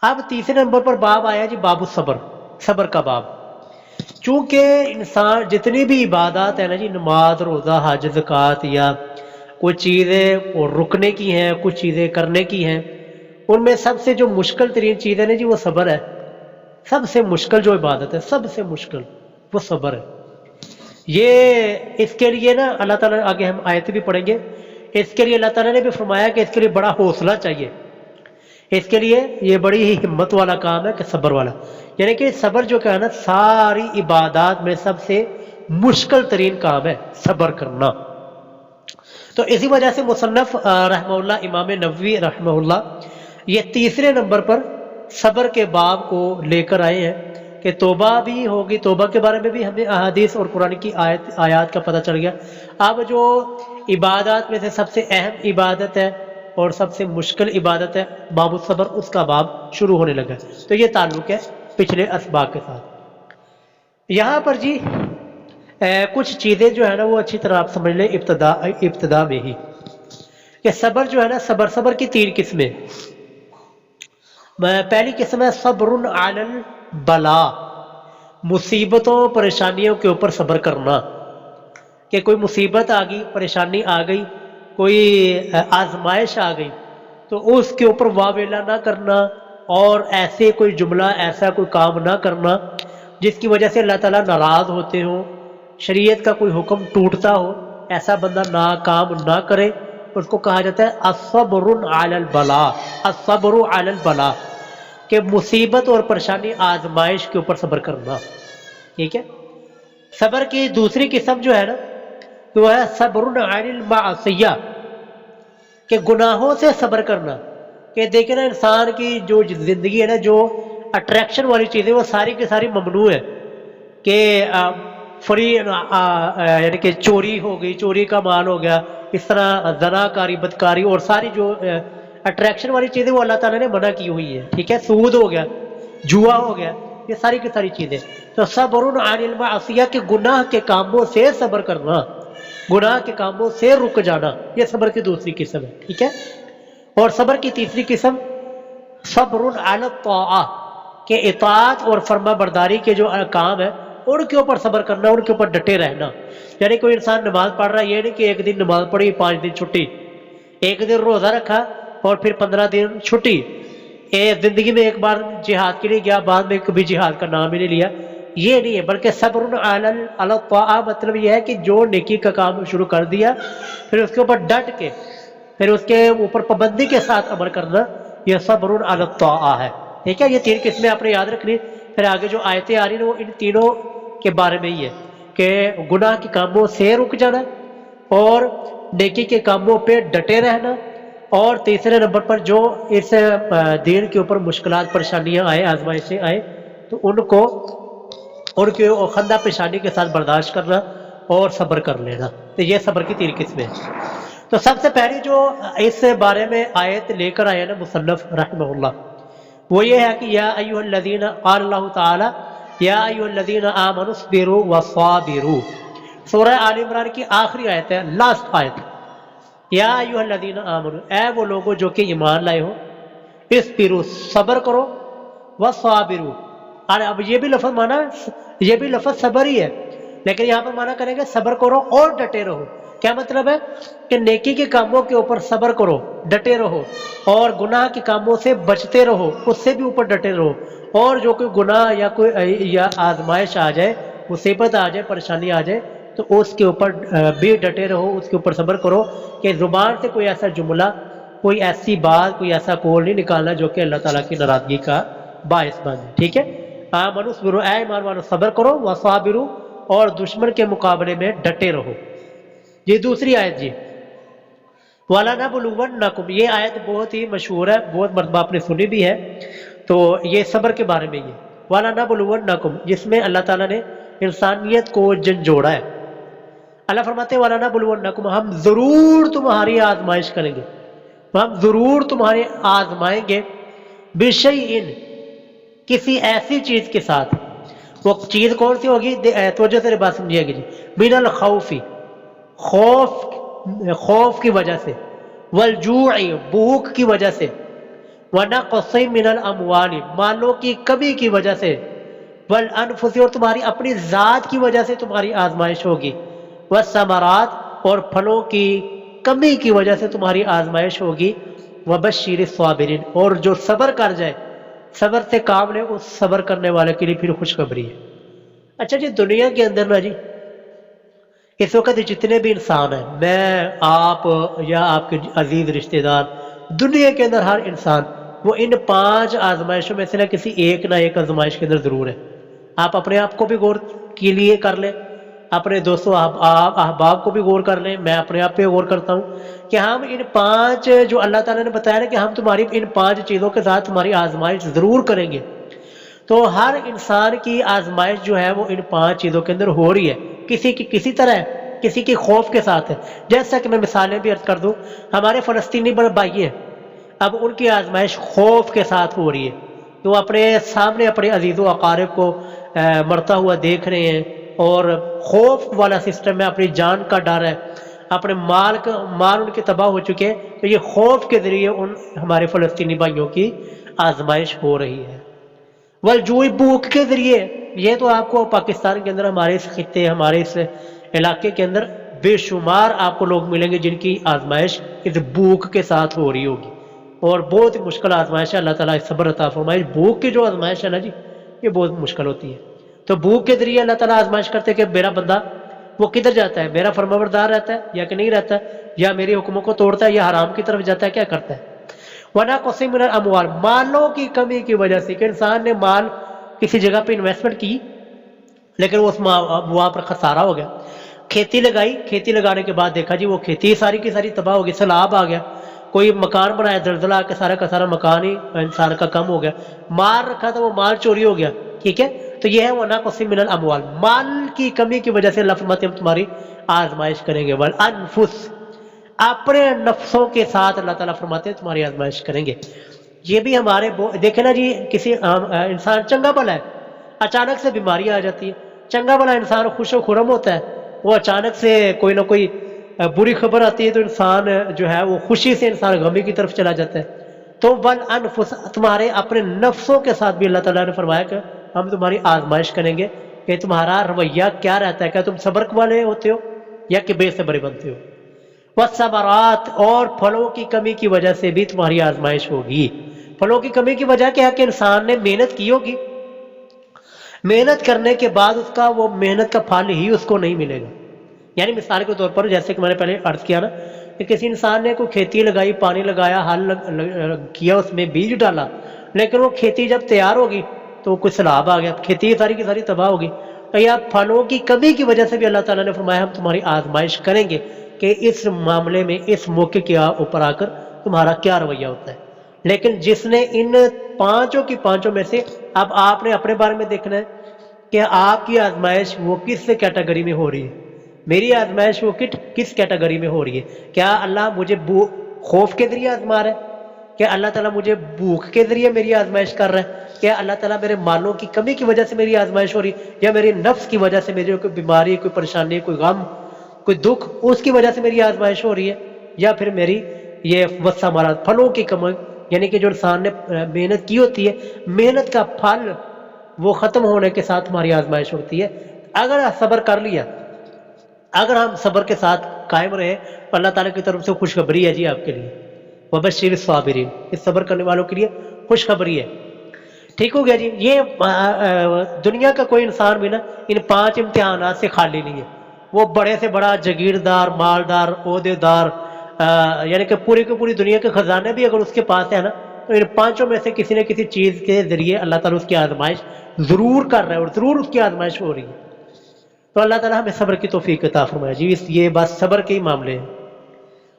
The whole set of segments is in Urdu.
اب تیسرے نمبر پر باب آیا جی باب الصبر، صبر کا باب۔ چونکہ انسان جتنی بھی عبادات ہے نا جی، نماز، روزہ، حج، زکوٰۃ، یا کچھ چیزیں رکنے کی ہیں، کچھ چیزیں کرنے کی ہیں، ان میں سب سے جو مشکل ترین چیز ہے نا جی وہ صبر ہے۔ سب سے مشکل جو عبادت ہے، سب سے مشکل وہ صبر ہے۔ یہ اس کے لیے نا اللہ تعالیٰ آگے ہم آیت بھی پڑھیں گے، اس کے لیے اللہ تعالیٰ نے بھی فرمایا کہ اس کے لیے بڑا حوصلہ چاہیے، اس کے لیے یہ بڑی ہی ہمت والا کام ہے کہ صبر والا، یعنی کہ صبر جو کہ ہے نا ساری عبادات میں سب سے مشکل ترین کام ہے صبر کرنا۔ تو اسی وجہ سے مصنف رحمہ اللہ امام نووی رحمہ اللہ یہ تیسرے نمبر پر صبر کے باب کو لے کر آئے ہیں کہ توبہ بھی ہوگی، توبہ کے بارے میں بھی ہمیں احادیث اور قرآن کی آیات کا پتہ چل گیا۔ اب جو عبادات میں سے سب سے اہم عبادت ہے اور سب سے مشکل عبادت ہے باب الصبر، اس کا باب شروع ہونے لگا۔ تو یہ تعلق ہے پچھلے اسباق کے ساتھ۔ یہاں پر جی کچھ چیزیں جو ہے نا وہ اچھی طرح آپ سمجھ لیں ابتدا میں ہی کہ صبر جو ہے نا صبر کی تین قسمیں۔ پہلی قسم ہے صبر علی البلاء، مصیبتوں پریشانیوں کے اوپر صبر کرنا، کہ کوئی مصیبت آ گئی، پریشانی آ گئی، کوئی آزمائش آ گئی تو اس کے اوپر واویلا نہ کرنا اور ایسے کوئی جملہ، ایسا کوئی کام نہ کرنا جس کی وجہ سے اللہ تعالیٰ ناراض ہوتے ہوں، شریعت کا کوئی حکم ٹوٹتا ہو، ایسا بندہ کام نہ کرے۔ اس کو کہا جاتا ہے الصبر علی البلاء، الصبر علی البلاء، کہ مصیبت اور پریشانی، آزمائش کے اوپر صبر کرنا، ٹھیک ہے۔ صبر کی دوسری قسم جو ہے نا تو وہ ہے صبر علی المعصیہ، کہ گناہوں سے صبر کرنا، کہ دیکھیں نا انسان کی جو زندگی ہے نا، جو اٹریکشن والی چیزیں وہ ساری کی ساری ممنوع ہے، کہ فری یعنی کہ چوری ہو گئی، چوری کا مال ہو گیا، اس طرح زنا کاری، بدکاری اور ساری جو اٹریکشن والی چیزیں وہ اللہ تعالیٰ نے منع کی ہوئی ہے، ٹھیک ہے۔ سود ہو گیا، جوا ہو گیا، یہ ساری کی ساری چیزیں۔ تو صبر علی المعصیہ، کہ گناہ کے کاموں سے صبر کرنا، گناہ کے کاموں سے رک جانا، یہ صبر کی دوسری قسم ہے، ٹھیک ہے۔ اور صبر کی تیسری قسم صبر علی الطاعہ، کہ اطاعت اور فرما برداری کے جو کام ہے ان کے اوپر صبر کرنا، ان کے اوپر ڈٹے رہنا۔ یعنی کوئی انسان نماز پڑھ رہا ہے، یہ نہیں کہ ایک دن نماز پڑھی 5 دن چھٹی، ایک دن روزہ رکھا اور پھر 15 دن چھٹی، زندگی میں ایک بار جہاد کے لیے گیا، بعد میں کبھی جہاد کا نام ہی نہیں لیا، یہ نہیں ہے۔ بلکہ صبر علی الطاعہ مطلب یہ ہے کہ جو نیکی کا کام شروع کر دیا پھر اس کے اوپر ڈٹ کے، پھر اس کے اوپر پابندی کے ساتھ عمل کرنا، یہ صبر علی الطاعہ ہے، ٹھیک ہے۔ یہ تین قسمیں آپ نے یاد رکھنی۔ پھر آگے جو آیتیں آ رہی ہیں وہ ان تینوں کے بارے میں ہی ہے کہ گناہ کے کاموں سے رک جانا اور نیکی کے کاموں پہ ڈٹے رہنا، اور تیسرے نمبر پر جو اس دین کے اوپر مشکلات، پریشانیاں آئے، آزمائشیں آئے تو ان کے خندہ پیشانی کے ساتھ برداشت کرنا اور صبر کر لینا۔ تو یہ صبر کی تین قسمیں ہیں۔ تو سب سے پہلی جو اس بارے میں آیت لے کر آیا نا مصنف رحمہ اللہ، وہ یہ ہے کہ یا ایھا الذین، قال اللہ تعالی یا ایھا الذین آمنوا اصبروا وصابروا، سورہ آل عمران کی آخری آیت ہے، لاسٹ آیت۔ یا ایھا الذین آمنوا، اے وہ لوگوں جو کہ ایمان لائے ہو، اصبروا، صبر کرو، وصابروا، اور اب یہ بھی لفظ مانا، یہ بھی لفظ صبر ہی ہے، لیکن یہاں پر مانا کریں گے صبر کرو اور ڈٹے رہو۔ کیا مطلب ہے کہ نیکی کے کاموں کے اوپر صبر کرو، ڈٹے رہو، اور گناہ کے کاموں سے بچتے رہو، اس سے بھی اوپر ڈٹے رہو، اور جو کوئی گناہ یا کوئی یا آزمائش آ جائے، مصیبت آ جائے، پریشانی آ جائے تو اس کے اوپر بھی ڈٹے رہو، اس کے اوپر صبر کرو کہ زبان سے کوئی ایسا جملہ، کوئی ایسی بات، کوئی ایسا قول نہیں نکالنا جو کہ اللہ تعالیٰ کی ناراضگی کا باعث بنے، ٹھیک ہے۔ آمنوا اصبروا، اے ایمان والو صبر کرو، وصابروا، اور دشمن کے مقابلے میں ڈٹے رہو۔ یہ دوسری آیت جی، وَلَنَبْلُوَنَّكُمْ، یہ آیت بہت ہی مشہور ہے، بہت مرتبہ آپ نے سنی بھی ہے، تو یہ صبر کے بارے میں یہ وَلَنَبْلُوَنَّكُمْ، جس میں اللہ تعالیٰ نے انسانیت کو جھنجھوڑا ہے۔ اللہ فرماتے ہیں وَلَنَبْلُوَنَّكُمْ، ہم ضرور تمہاری آزمائش کریں گے، ہم ضرور تمہارے آزمائیں گے، بِشَيْءٍ، کسی ایسی چیز کے ساتھ۔ وہ چیز کون سی ہوگی؟ توجہ سے بات سمجھیے گی جی، من الخوف، خوف کی وجہ سے، والجوع، بھوک کی وجہ سے، وَنَقْصٍ مِّنَ الْأَمْوَالِ مالوں کی کمی کی وجہ سے، وَالْأَنفُسِ اور تمہاری اپنی ذات کی وجہ سے تمہاری آزمائش ہوگی، وَالثَّمَرَاتِ اور پھلوں کی کمی کی وجہ سے تمہاری آزمائش ہوگی، وَبَشِّرِ الصَّابِرِينَ اور جو صبر کر جائے، صبر سے کام لے، اس صبر کرنے والے کے لیے پھر خوشخبری ہے۔ اچھا جی، دنیا کے اندر نا جی اس وقت جتنے بھی انسان ہیں، میں آپ یا آپ کے عزیز رشتہ دار، دنیا کے اندر ہر انسان وہ ان 5 آزمائشوں میں سے نہ کسی ایک نہ ایک آزمائش کے اندر ضرور ہے۔ آپ اپنے آپ کو بھی غور کے لیے کر لیں، اپنے دوستوں احباب کو بھی غور کر لیں، میں اپنے آپ پہ غور کرتا ہوں کہ ہم ان 5 جو اللہ تعالیٰ نے بتایا نا کہ ہم تمہاری ان 5 چیزوں کے ساتھ تمہاری آزمائش ضرور کریں گے، تو ہر انسان کی آزمائش جو ہے وہ ان 5 چیزوں کے اندر ہو رہی ہے، کسی کی کسی طرح ہے، کسی کی خوف کے ساتھ ہے۔ جیسا کہ میں مثالیں بھی عرض کر دوں، ہمارے فلسطینی بھائی ہیں، اب ان کی آزمائش خوف کے ساتھ ہو رہی ہے کہ وہ اپنے سامنے اپنے عزیز و اقارب کو مرتا ہوا دیکھ رہے ہیں، اور خوف والا سسٹم ہے، اپنی جان کا ڈر ہے، اپنے مال ان کے تباہ ہو چکے ہیں، تو یہ خوف کے ذریعے ان ہمارے فلسطینی بھائیوں کی آزمائش ہو رہی ہے۔ والجوع بھوک کے ذریعے، یہ تو آپ کو پاکستان کے اندر، ہمارے اس خطے، ہمارے اس علاقے کے اندر بے شمار آپ کو لوگ ملیں گے جن کی آزمائش اس بھوک کے ساتھ ہو رہی ہوگی، اور بہت ہی مشکل آزمائش ہے۔ اللہ تعالیٰ صبر عطا فرمائے۔ بھوک کی جو آزمائش ہے نا جی، یہ بہت مشکل ہوتی ہے۔ تو بھوک کے ذریعے اللہ تعالیٰ آزمائش کرتے کہ میرا بندہ وہ کدھر جاتا ہے، میرا فرمانبردار رہتا ہے یا کہ نہیں رہتا ہے، یا میرے حکموں کو توڑتا ہے یا حرام کی طرف جاتا ہے، کیا کرتا ہے۔ وَنَقْصٍ مِّنَ الْأَمْوَالِ مالوں کی کمی کی وجہ سے، کہ انسان نے مال کسی جگہ پہ انویسٹمنٹ کی لیکن وہاں پر خسارہ ہو گیا، کھیتی لگائی، کھیتی لگانے کے بعد دیکھا جی وہ کھیتی ساری کی ساری تباہ ہو گئی، سیلاب آ گیا، کوئی مکان بنایا، زلزلہ آ کے سارا کا سارا مکان ہی انسان کا کم ہو گیا، مال رکھا تھا وہ مال چوری ہو گیا، ٹھیک ہے۔ تو یہ ہے وَنَقْصٍ مِّنَ الْأَمْوَالِ مال کی کمی کی وجہ سے اللہ فرماتے ہیں ہم تمہاری آزمائش کریں گے، وَالْأَنفُسِ اپنے نفسوں کے ساتھ اللہ تعالیٰ فرماتے ہیں تمہاری آزمائش کریں گے۔ یہ بھی ہمارے دیکھیں نا جی، کسی انسان چنگا بھلا ہے، اچانک سے بیماری آ جاتی ہے، چنگا بھلا انسان خوش و خرم ہوتا ہے، وہ اچانک سے کوئی نہ کوئی بری خبر آتی ہے تو انسان جو ہے وہ خوشی سے انسان غمی کی طرف چلا جاتا ہے۔ تو والانفس تمہارے اپنے نفسوں کے ساتھ بھی اللہ تعالیٰ نے فرمایا کہ ہم تمہاری آزمائش کریں گے کہ تمہارا رویہ کیا رہتا ہے، کیا تم صبر والے ہوتے ہو یا کہ بے صبر بنتے ہو۔ والثمرات اور پھلوں کی کمی کی وجہ سے بھی تمہاری آزمائش ہوگی۔ پھلوں کی کمی کی وجہ کیا ہے کہ انسان نے محنت کی ہوگی، محنت کرنے کے بعد اس کا وہ محنت کا پھل ہی اس کو نہیں ملے گا۔ یعنی مثال کے طور پر جیسے کہ میں نے پہلے عرض کیا نا کہ کسی انسان نے کوئی کھیتی لگائی، پانی لگایا، ہل کیا، اس میں بیج ڈالا، لیکن وہ کھیتی جب تیار ہوگی تو کوئی سیلاب آ گیا، کھیتی ساری کی ساری تباہ ہوگی۔ تو یا پھلوں کی کمی کی وجہ سے بھی اللہ تعالیٰ نے فرمایا ہم تمہاری آزمائش کریں گے کہ اس معاملے میں اس موقع کے اوپر آ کر تمہارا کیا رویہ ہوتا ہے۔ لیکن جس نے ان 5 کی 5 میں سے، اب آپ نے اپنے بارے میں دیکھنا ہے کہ آپ کی آزمائش وہ کس کیٹیگری میں ہو رہی ہے، میری آزمائش وہ کس کیٹیگری میں ہو رہی ہے۔ کیا اللہ مجھے خوف کے ذریعے آزما رہا ہے، کیا اللہ تعالیٰ مجھے بھوک کے ذریعے میری آزمائش کر رہا ہے، کیا اللہ تعالیٰ میرے مالوں کی کمی کی وجہ سے میری آزمائش ہو رہی ہے، یا میری نفس کی وجہ سے میری کوئی بیماری، کوئی پریشانی، کوئی غم، کوئی دکھ، اس کی وجہ سے میری آزمائش ہو رہی ہے، یا پھر میری یہ وثمرات پھلوں کی کمی، یعنی کہ جو انسان نے محنت کی ہوتی ہے، محنت کا پھل وہ ختم ہونے کے ساتھ ہماری آزمائش ہوتی ہے۔ اگر صبر کر لیا، اگر ہم صبر کے ساتھ قائم رہے تو اللہ تعالیٰ کی طرف سے خوشخبری ہے جی آپ کے لیے، وبشر الصابرین، اس صبر کرنے والوں کے لیے خوشخبری ہے۔ ٹھیک ہو گیا جی۔ یہ دنیا کا کوئی انسان بھی نا ان 5 امتحانات سے خالی نہیں ہے، وہ بڑے سے بڑا جاگیردار، مالدار، عہدے دار، یعنی کہ پوری کی پوری دنیا کے خزانے بھی اگر اس کے پاس ہے نا، تو ان 5 میں سے کسی نہ کسی چیز کے ذریعے اللہ تعالیٰ اس کی آزمائش ضرور کر رہا ہے، اور ضرور اس کی آزمائش ہو رہی ہے۔ تو اللہ تعالیٰ ہمیں صبر کی توفیق عطا فرمائے جی، یہ بس صبر کے ہی معاملے ہیں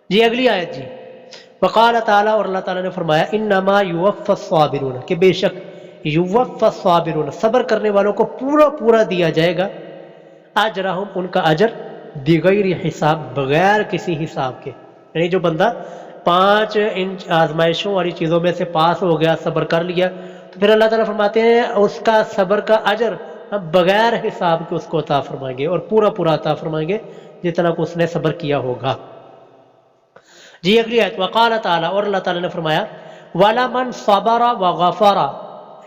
جی۔ اگلی آیت جی، وقال تعالیٰ، اور اللہ تعالیٰ نے فرمایا انما یوفی الصابرون، کہ بے شک یوفی الصابرون، صبر کرنے والوں کو پورا پورا دیا جائے گا، اجرہم، ان کا اجر، بغیر حساب، بغیر کسی حساب کے۔ یعنی جو بندہ 5 ان آزمائشوں والی چیزوں میں سے پاس ہو گیا، صبر کر لیا، تو پھر اللہ تعالیٰ فرماتے ہیں اس کا صبر کا اجر ہم بغیر حساب کے اس کو عطا فرمائیں گے، اور پورا پورا عطا فرمائیں گے جتنا کو اس نے صبر کیا ہوگا جی۔ اگلی آیت، وقال تعالیٰ، اور اللہ تعالیٰ نے فرمایا والا من صبر و غفر.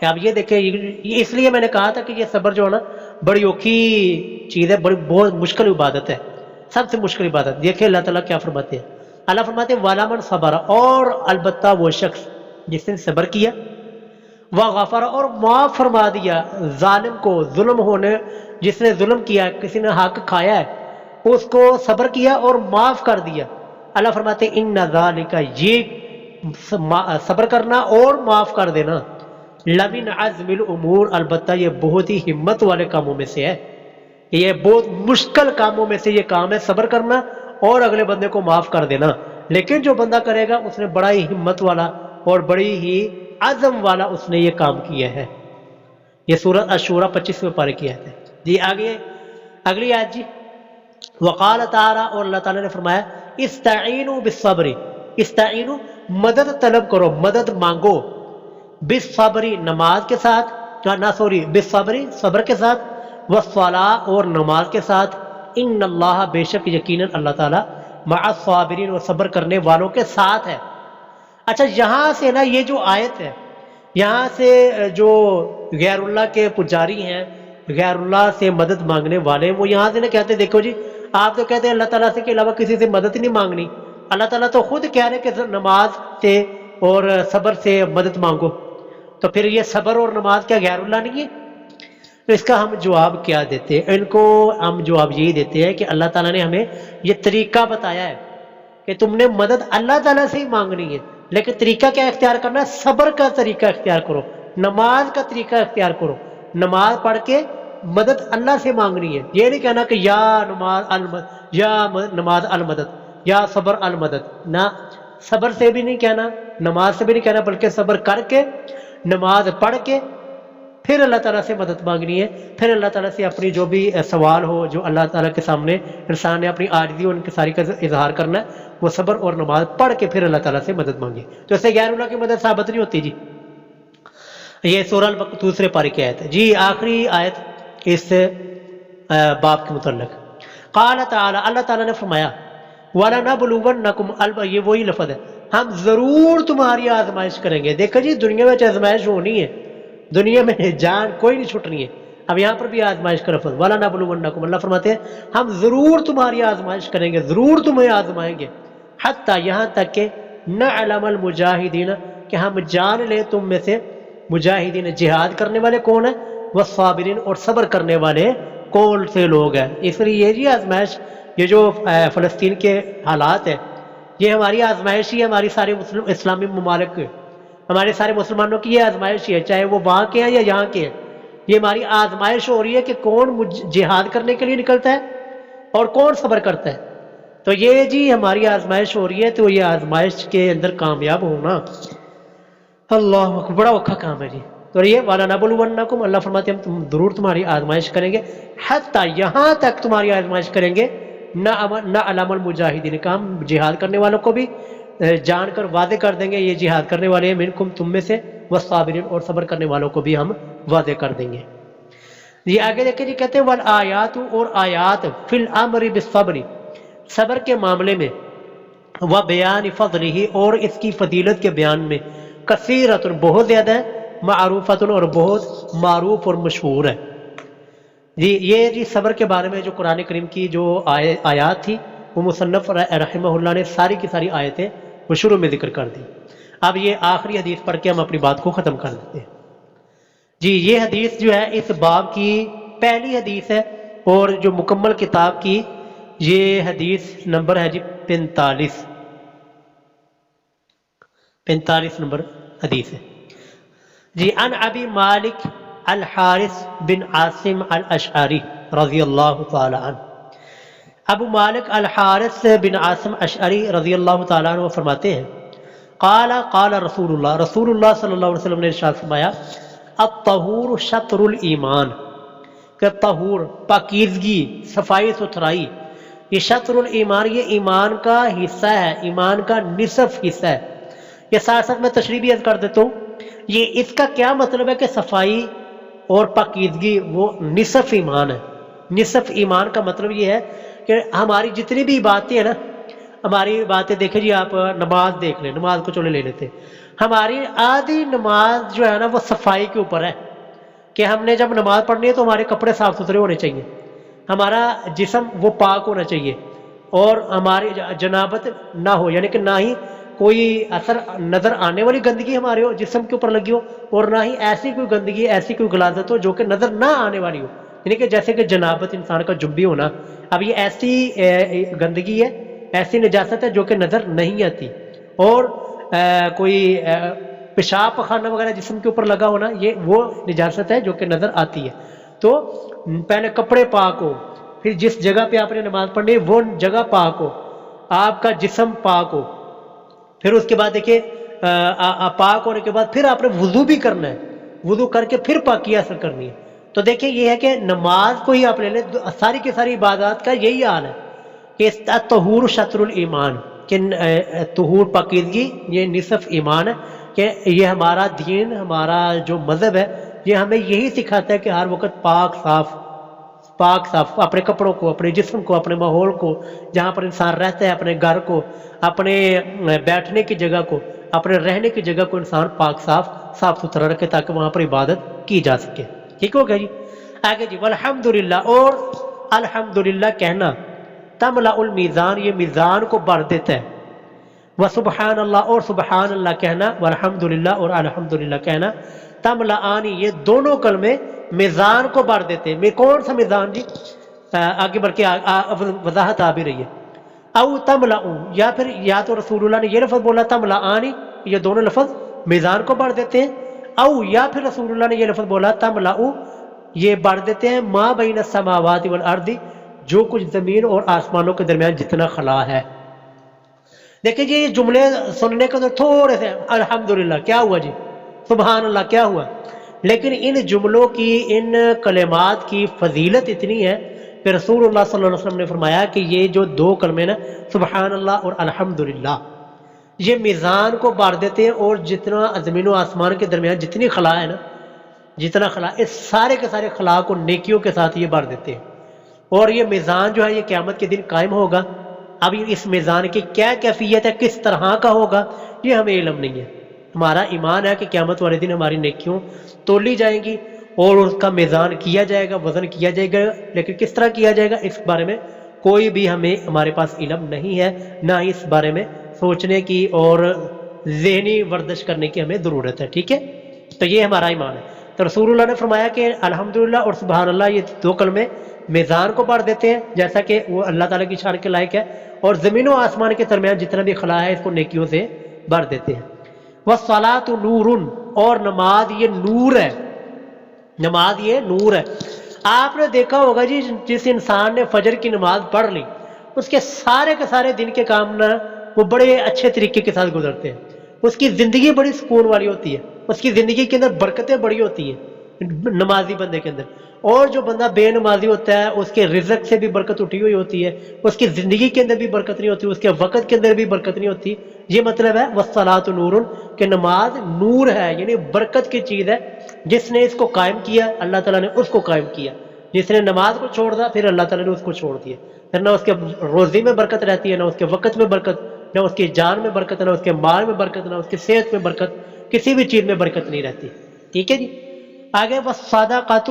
اب یہ دیکھیں، یہ اس لیے میں نے کہا تھا کہ یہ صبر جو ہے نا بڑی اوکھی چیز ہے، بڑی بہت مشکل عبادت ہے، سب سے مشکل عبادت. دیکھیں اللہ تعالیٰ کیا فرماتے ہیں. اللہ فرماتے ہیں والا من صبر، اور البتہ وہ شخص جس نے صبر کیا، وغفر، اور معاف فرما دیا ظالم کو، ظلم ہونے جس نے ظلم کیا، کسی نے حق کھایا ہے اس کو صبر کیا اور معاف کر دیا. اللہ فرماتے ہیں ان ذالک، یہ صبر کرنا اور معاف کر دینا، لمن عزم الامور، البتہ یہ بہت ہی ہمت والے کاموں میں سے ہے. یہ بہت مشکل کاموں میں سے یہ کام ہے، صبر کرنا اور اگلے بندے کو معاف کر دینا. لیکن جو بندہ کرے گا اس نے بڑا ہی ہمت والا اور بڑی ہی عزم والا اس نے یہ کام کیا ہے. یہ سورۃ الشورى 25ویں پارے کی آیت ہے. جی آگے اگلی آیت جی. وقال تعالی، اور اللہ تعالیٰ نے فرمایا استعینوا بالصبر، استعینوا مدد طلب کرو، مدد مانگو، بالصبر نماز کے ساتھ، بالصبر صبر کے ساتھ، والصلاۃ اور نماز کے ساتھ، ان اللہ بے شک یقیناً اللہ تعالیٰ مع الصابرین اور صبر کرنے والوں کے ساتھ ہے. اچھا یہاں سے نا یہ جو آیت ہے، یہاں سے جو غیر اللہ کے پجاری ہیں، غیر اللہ سے مدد مانگنے والے، وہ یہاں سے نا کہتے ہیں دیکھو جی آپ تو کہتے ہیں اللہ تعالیٰ سے کے علاوہ کسی سے مدد نہیں مانگنی. اللہ تعالیٰ تو خود کہہ رہے کہ نماز سے اور صبر سے مدد مانگو، تو پھر یہ صبر اور نماز کیا غیر اللہ نہیں ہے؟ تو اس کا ہم جواب کیا دیتے ہیں؟ ان کو ہم جواب یہی دیتے ہیں کہ اللہ تعالیٰ نے ہمیں یہ طریقہ بتایا ہے کہ تم نے مدد اللہ تعالیٰ سے ہی مانگنی ہے، لیکن طریقہ کیا اختیار کرنا ہے؟ صبر کا طریقہ اختیار کرو، نماز کا طریقہ اختیار کرو. نماز پڑھ کے مدد اللہ سے مانگنی ہے. یہ نہیں کہنا کہ یا نماز المدد، یا صبر المدد. نہ، صبر سے بھی نہیں کہنا، نماز سے بھی نہیں کہنا، بلکہ صبر کر کے نماز پڑھ کے پھر اللہ تعالیٰ سے مدد مانگنی ہے. پھر اللہ تعالیٰ سے اپنی جو بھی سوال ہو، جو اللہ تعالیٰ کے سامنے انسان نے اپنی عاجزی اور انکساری کا اظہار کرنا ہے، وہ صبر اور نماز پڑھ کے پھر اللہ تعالیٰ سے مدد مانگے. تو اس سے غیر اللہ کی مدد ثابت نہیں ہوتی. جی یہ سورہ البقرہ دوسرے پارے کی آیت ہے. جی آخری آیت اس باب کے متعلق. قال تعالی، اللہ تعالیٰ نے فرمایا وَلَنَبْلُوَنَّكُمْ، یہ وہی لفظ ہے، ہم ضرور تمہاری آزمائش کریں گے. دیکھو جی دنیا میں آزمائش ہونی ہے، دنیا میں جان کوئی نہیں چھٹنی ہے. اب یہاں پر بھی آزمائش کا لفظ وَلَنَبْلُوَنَّكُمْ، اللہ فرماتے ہیں ہم ضرور تمہاری آزمائش کریں گے، ضرور تمہیں آزمائیں گے. حتیٰ یہاں تک کہ نعلم المجاہدین، کہ ہم جان لیں تم میں سے مجاہدین، جہاد کرنے والے کون ہیں، والصابرین، اور صبر کرنے والے کون سے لوگ ہیں. اس لیے یہ آزمائش، یہ جو فلسطین کے حالات ہیں، یہ ہماری آزمائش ہی ہے. ہماری سارے اسلامی ممالک، ہمارے سارے مسلمانوں کی یہ آزمائش ہی ہے، چاہے وہ وہاں کے ہیں یا یہاں کے ہیں. یہ ہماری آزمائش ہو رہی ہے کہ کون جہاد کرنے کے لیے نکلتا ہے اور کون صبر کرتا ہے. تو یہ جی ہماری آزمائش ہو رہی ہے، تو یہ آزمائش کے اندر کامیاب ہونا اللہ اکبر بڑا اوکھا کام ہے. جی تو یہ وَلَنَبْلُوَنَّكُمْ، اللہ فرماتے ہیں ہم ضرور تمہاری آزمائش کریں گے. حتیٰ یہاں تک تمہاری آزمائش کریں گے نعلم المجاہدین، کہ ہم جہاد کرنے والوں کو بھی جان کر واضح کر دیں گے یہ جہاد کرنے والے ہیں، منکم تم میں سے، والصابرین اور صبر کرنے والوں کو بھی ہم واضح کر دیں گے. یہ آگے دیکھیں جی کہتے ہیں والآیات، اور آیات، فی الامر بالصبر، صبر کے معاملے میں، وبیان فضلہ، اور اس کی فضیلت کے بیان میں، کثیرۃ بہت زیادہ ہے، معروفۃ اور بہت معروف اور مشہور ہے. جی یہ جی صبر کے بارے میں جو قرآن کریم کی جو آیات تھی، وہ مصنف رحمہ اللہ نے ساری کی ساری آیتیں وہ شروع میں ذکر کر دی. اب یہ آخری حدیث پڑھ کے ہم اپنی بات کو ختم کر دیتے ہیں. جی یہ حدیث جو ہے اس باب کی پہلی حدیث ہے، اور جو مکمل کتاب کی یہ حدیث نمبر ہے جی 45 نمبر حدیث ہے. جی ان ابی مالک الحارث بن عاصم الاشعری رضی اللہ تعالی عنہ، ابو مالک الحارث بن عاصم اشعری رضی اللہ تعالیٰ عنہ فرماتے ہیں قال رسول اللہ صلی اللہ علیہ وسلم نے ارشاد فرمایا الطہور شطر الایمان، کہ طہور پاکیزگی، صفائی ستھرائی، یہ شطر الایمان، یہ ایمان کا حصہ ہے، ایمان کا نصف حصہ ہے. یہ ساتھ ساتھ میں تشریح بھی عرض کر دیتا ہوں، یہ اس کا کیا مطلب ہے کہ صفائی اور پاکیزگی وہ نصف ایمان ہے. نصف ایمان کا مطلب یہ ہے کہ ہماری جتنی بھی باتیں ہیں نا، ہماری باتیں دیکھیں جی، آپ نماز دیکھ لیں، نماز کو چلے لے لیتے، ہماری آدھی نماز جو ہے نا وہ صفائی کے اوپر ہے کہ ہم نے جب نماز پڑھنی ہے تو ہمارے کپڑے صاف ستھرے ہونے چاہیے، ہمارا جسم وہ پاک ہونا چاہیے، اور ہماری جنابت نہ ہو، یعنی کہ نہ ہی کوئی اثر نظر آنے والی گندگی ہمارے جسم کے اوپر لگی ہو، اور نہ ہی ایسی کوئی گندگی، ایسی کوئی غلاظت ہو جو کہ نظر نہ آنے والی ہو، یعنی کہ جیسے کہ جنابت انسان کا جنبی ہونا، اب یہ ایسی گندگی ہے، ایسی نجاست ہے جو کہ نظر نہیں آتی، اور کوئی پیشاب پخانہ وغیرہ جسم کے اوپر لگا ہونا، یہ وہ نجاست ہے جو کہ نظر آتی ہے۔ تو پہلے کپڑے پاک ہو، پھر جس جگہ پہ آپ نے نماز پڑھنی ہے وہ جگہ پاک ہو، آپ کا جسم پاک ہو، پھر اس کے بعد دیکھیے پاک ہونے کے بعد پھر آپ نے وضو بھی کرنا ہے، وضو کر کے پھر پاکی حاصل کرنی ہے۔ تو دیکھیں یہ ہے کہ نماز کو ہی آپ لے لیں، ساری کی ساری عبادات کا یہی حال ہے کہ طہور شطر الایمان، کہ طہور پاکیزگی یہ نصف ایمان ہے، کہ یہ ہمارا دین، ہمارا جو مذہب ہے یہ ہمیں یہی سکھاتا ہے کہ ہر وقت پاک صاف اپنے کپڑوں کو، اپنے جسم کو، اپنے ماحول کو، جہاں پر انسان رہتا ہے، اپنے گھر کو، اپنے بیٹھنے کی جگہ کو، اپنے رہنے کی جگہ کو انسان پاک صاف ستھرا رکھے تاکہ وہاں پر عبادت کی جا سکے۔ ٹھیک ہو گیا جی؟ آگے جی، والحمدللہ، اور الحمدللہ کہنا، تملا المیزان، یہ میزان کو بھر دیتا ہے، وسبحان اللہ، اور سبحان اللہ کہنا، والحمدللہ اور الحمدللہ کہنا، تملآنی، یہ دونوں کلمے میزان کو بھر دیتے ہیں۔ کون سا میزان جی؟ آگے بڑھ کے وضاحت آ بھی رہی ہے۔ او تملؤ، یا پھر یا تو رسول اللہ نے یہ لفظ بولا تملآنی، یہ دونوں لفظ میزان کو بھر دیتے ہیں، او یا پھر رسول اللہ نے یہ لفظ بولا تملؤ، یہ بھر دیتے ہیں ما بین السماوات والارض، جو کچھ زمین اور آسمانوں کے درمیان جتنا خلا ہے۔ دیکھیں جی، یہ جملے سننے کے اندر تھوڑے سے الحمدللہ کیا ہوا جی، سبحان اللہ کیا ہوا، لیکن ان جملوں کی، ان کلمات کی فضیلت اتنی ہے کہ رسول اللہ صلی اللہ علیہ وسلم نے فرمایا کہ یہ جو دو کلمے نا، سبحان اللہ اور الحمدللہ، یہ میزان کو بھر دیتے ہیں، اور جتنا زمین و آسمان کے درمیان جتنی خلا ہے نا، جتنا خلا، اس سارے کے سارے خلا کو نیکیوں کے ساتھ یہ بھر دیتے ہیں، اور یہ میزان جو ہے یہ قیامت کے دن قائم ہوگا۔ اب اس میزان کی کیا کیفیت ہے، کس طرح کا ہوگا، یہ ہمیں علم نہیں ہے، ہمارا ایمان ہے کہ قیامت والے دن ہماری نیکیوں تولی جائیں گی اور اس کا میزان کیا جائے گا، وزن کیا جائے گا، لیکن کس طرح کیا جائے گا اس بارے میں کوئی بھی ہمارے پاس علم نہیں ہے، نہ اس بارے میں سوچنے کی اور ذہنی ورزش کرنے کی ہمیں ضرورت ہے۔ ٹھیک ہے، تو یہ ہمارا ایمان ہے۔ تو رسول اللہ نے فرمایا کہ الحمدللہ اور سبحان اللہ، یہ دو کلمے میزان کو بھر دیتے ہیں، جیسا کہ وہ اللہ تعالیٰ کی شان کے لائق ہے، اور زمین و آسمان کے درمیان جتنا بھی خلا ہے اس کو نیکیوں سے بھر دیتے ہیں۔ والصلاۃ نور، اور نماز یہ نور ہے، نماز یہ نور ہے۔ آپ نے دیکھا ہوگا جی، جس انسان نے فجر کی نماز پڑھ لی، اس کے سارے دن کے کام نا وہ بڑے اچھے طریقے کے ساتھ گزرتے ہیں، اس کی زندگی بڑی سکون والی ہوتی ہے، اس کی زندگی کے اندر برکتیں بڑی ہوتی ہیں نمازی بندے کے اندر، اور جو بندہ بے نمازی ہوتا ہے اس کے رزق سے بھی برکت اٹھی ہوئی ہوتی ہے، اس کی زندگی کے اندر بھی برکت نہیں ہوتی، اس کے وقت کے اندر بھی برکت نہیں ہوتی۔ یہ مطلب ہے والصلاۃ نور، کہ نماز نور ہے، یعنی برکت کی چیز ہے، جس نے اس کو قائم کیا اللہ تعالیٰ نے اس کو قائم کیا، جس نے نماز کو چھوڑ دیا پھر اللہ تعالیٰ نے اس کو چھوڑ دیا، پھر نہ اس کے روزی میں برکت رہتی ہے، نہ اس کے وقت میں برکت، نہ اس کی جان میں برکت، نہ اس کے مال میں برکت، نہ اس کی صحت میں برکت، کسی بھی چیز میں برکت نہیں رہتی۔ ٹھیک ہے جی، آگے والصدقۃ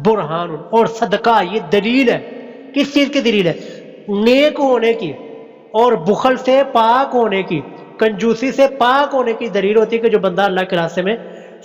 برہان، اور صدقہ یہ دلیل ہے، کس چیز کی دلیل ہے؟ نیک ہونے کی اور بخل سے پاک ہونے کی، کنجوسی سے پاک ہونے کی دلیل ہوتی ہے کہ جو بندہ اللہ کے راستے میں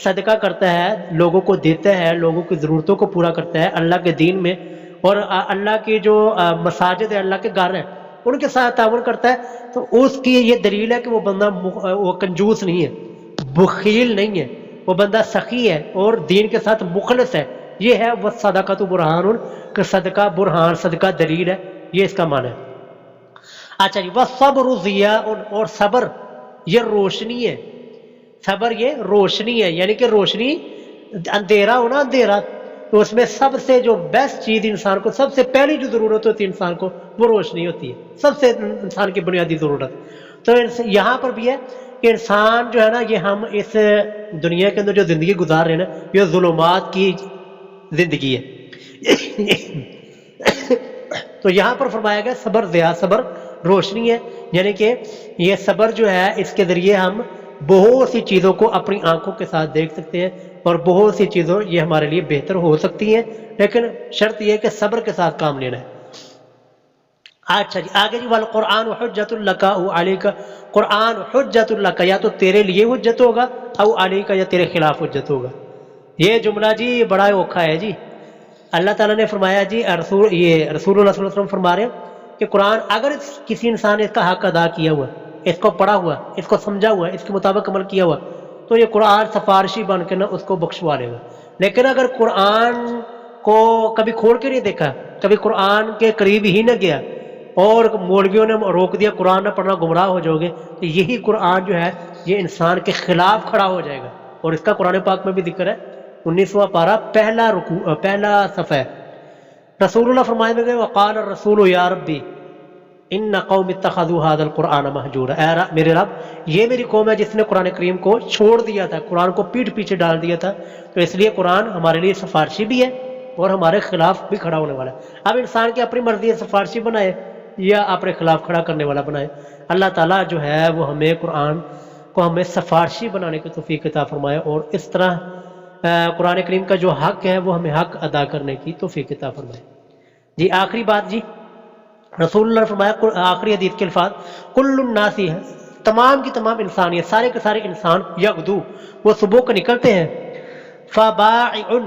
صدقہ کرتا ہے، لوگوں کو دیتا ہے، لوگوں کی ضرورتوں کو پورا کرتا ہے اللہ کے دین میں، اور اللہ کی جو مساجد ہے، اللہ کے گھر ہیں، ان کے ساتھ تعاون کرتا ہے، تو اس کی یہ دلیل ہے کہ وہ بندہ وہ کنجوس نہیں ہے، بخیل نہیں ہے، وہ بندہ سخی ہے اور دین کے ساتھ مخلص ہے۔ یہ ہے والصدقۃ برہان، کہ صدقہ برہان، صدقہ دلیل ہے، یہ اس کا معنی ہے۔ اچھا جی، والصبر ضیاء، اور صبر یہ روشنی ہے، صبر یہ روشنی ہے، یعنی کہ روشنی، اندھیرا ہونا اندھیرا، تو اس میں سب سے جو بیسٹ چیز انسان کو، سب سے پہلی جو ضرورت ہوتی ہے انسان کو، وہ روشنی ہوتی ہے، سب سے انسان کی بنیادی ضرورت۔ تو یہاں پر بھی ہے کہ انسان جو ہے نا، یہ ہم اس دنیا کے اندر جو زندگی گزار رہے ہیں نا، یہ ظلمات کی زندگی ہے۔ تو یہاں پر فرمایا گیا صبر ضیاء، صبر روشنی ہے، یعنی کہ یہ صبر جو ہے اس کے ذریعے ہم بہت سی چیزوں کو اپنی آنکھوں کے ساتھ دیکھ سکتے ہیں اور بہت سی چیزوں یہ ہمارے لیے بہتر ہو سکتی ہیں، لیکن شرط یہ ہے کہ صبر کے ساتھ کام لینا ہے۔ اچھا جی آگے جی والقرآن حجت لک او علیک، قرآن حجت لک یا تو تیرے لیے حجت ہوگا او علیک یا تیرے خلاف حجت ہوگا۔ یہ جملہ جی بڑا اوکھا ہے جی۔ اللہ تعالیٰ نے فرمایا جی رسول اللہ صلی اللہ علیہ وسلم فرما رہے ہیں کہ قرآن اگر کسی انسان نے اس کا حق ادا کیا ہوا، اس کو پڑھا ہوا، اس کو سمجھا ہوا، اس کے مطابق عمل کیا ہوا، تو یہ قرآن سفارشی بن کے نہ اس کو بخشوا لے گا۔ لیکن اگر قرآن کو کبھی کھول کے نہیں دیکھا، کبھی قرآن کے قریب ہی نہ گیا اور مولویوں نے روک دیا قرآن نہ پڑھنا گمراہ ہو جاؤ گے، تو یہی قرآن جو ہے یہ انسان کے خلاف کھڑا ہو جائے گا۔ اور اس کا قرآن پاک میں بھی ذکر ہے، 19واں پارہ پہلا صفحہ ہے۔ رسول اللہ فرمائے میں گئے وقال الرسول یا ربی ان قوم اتخذوا هذا القرآن مہجورا، اے میرے رب یہ میری قوم ہے جس نے قرآن کریم کو چھوڑ دیا تھا، قرآن کو پیٹھ پیچھے ڈال دیا تھا، تو اس لیے قرآن ہمارے لیے سفارشی بھی ہے اور ہمارے خلاف بھی کھڑا ہونے والا ہے۔ اب انسان کی اپنی مرضی ہے سفارشی بنائے یا اپنے خلاف کھڑا کرنے والا بنائے۔ اللہ تعالیٰ جو ہے وہ ہمیں قرآن کو ہمیں سفارشی بنانے کی توفیق عطا فرمائے، اور اس طرح قرآن کریم کا جو حق ہے وہ ہمیں حق ادا کرنے کی توفیق عطا فرمائے۔ جی آخری بات جی رسول اللہ نے فرمایا آخری حدیث کے الفاظ کل الناس، تمام کی تمام انسانیت، سارے کے سارے انسان یغدو وہ صبح کو نکلتے ہیں، فبائع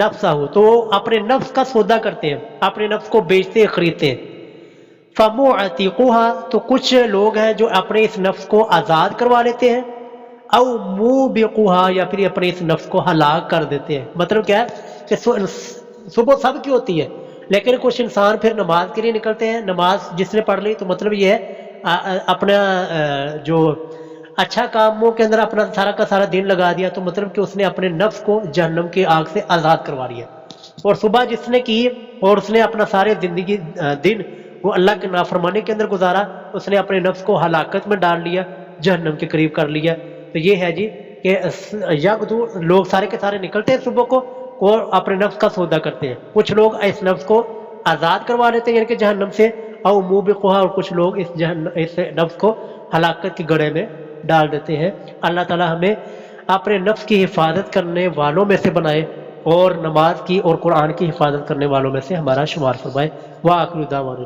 نفسہ تو اپنے نفس کا سودا کرتے ہیں، اپنے نفس کو بیچتے ہیں خریدتے ہیں، فمعتقوها تو کچھ لوگ ہیں جو اپنے اس نفس کو آزاد کروا لیتے ہیں، او موبقوها یا پھر اپنے اس نفس کو ہلاک کر دیتے ہیں۔ مطلب کیا ہے کہ صبح سب کی ہوتی ہے، لیکن کچھ انسان پھر نماز کے لیے نکلتے ہیں، نماز جس نے پڑھ لی تو مطلب یہ ہے اپنا جو اچھا کاموں کے اندر اپنا سارا کا سارا دن لگا دیا، تو مطلب کہ اس نے اپنے نفس کو جہنم کی آگ سے آزاد کروا لیا۔ اور صبح جس نے کی اور اس نے اپنا سارے زندگی دن وہ اللہ کے نافرمانی کے اندر گزارا، اس نے اپنے نفس کو ہلاکت میں ڈال لیا، جہنم کے قریب کر لیا۔ تو یہ ہے جی کہ یغدو لوگ سارے کے سارے نکلتے ہیں صبح کو اور اپنے نفس کا سودا کرتے ہیں، کچھ لوگ اس نفس کو آزاد کروا لیتے ہیں یعنی کہ جہنم سے، او موبقوها اور کچھ لوگ اس نفس کو ہلاکت کے گڑھے میں ڈال دیتے ہیں۔ اللہ تعالی ہمیں اپنے نفس کی حفاظت کرنے والوں میں سے بنائے اور نماز کی اور قرآن کی حفاظت کرنے والوں میں سے ہمارا شمار فرمائے۔ وآخر دعوانا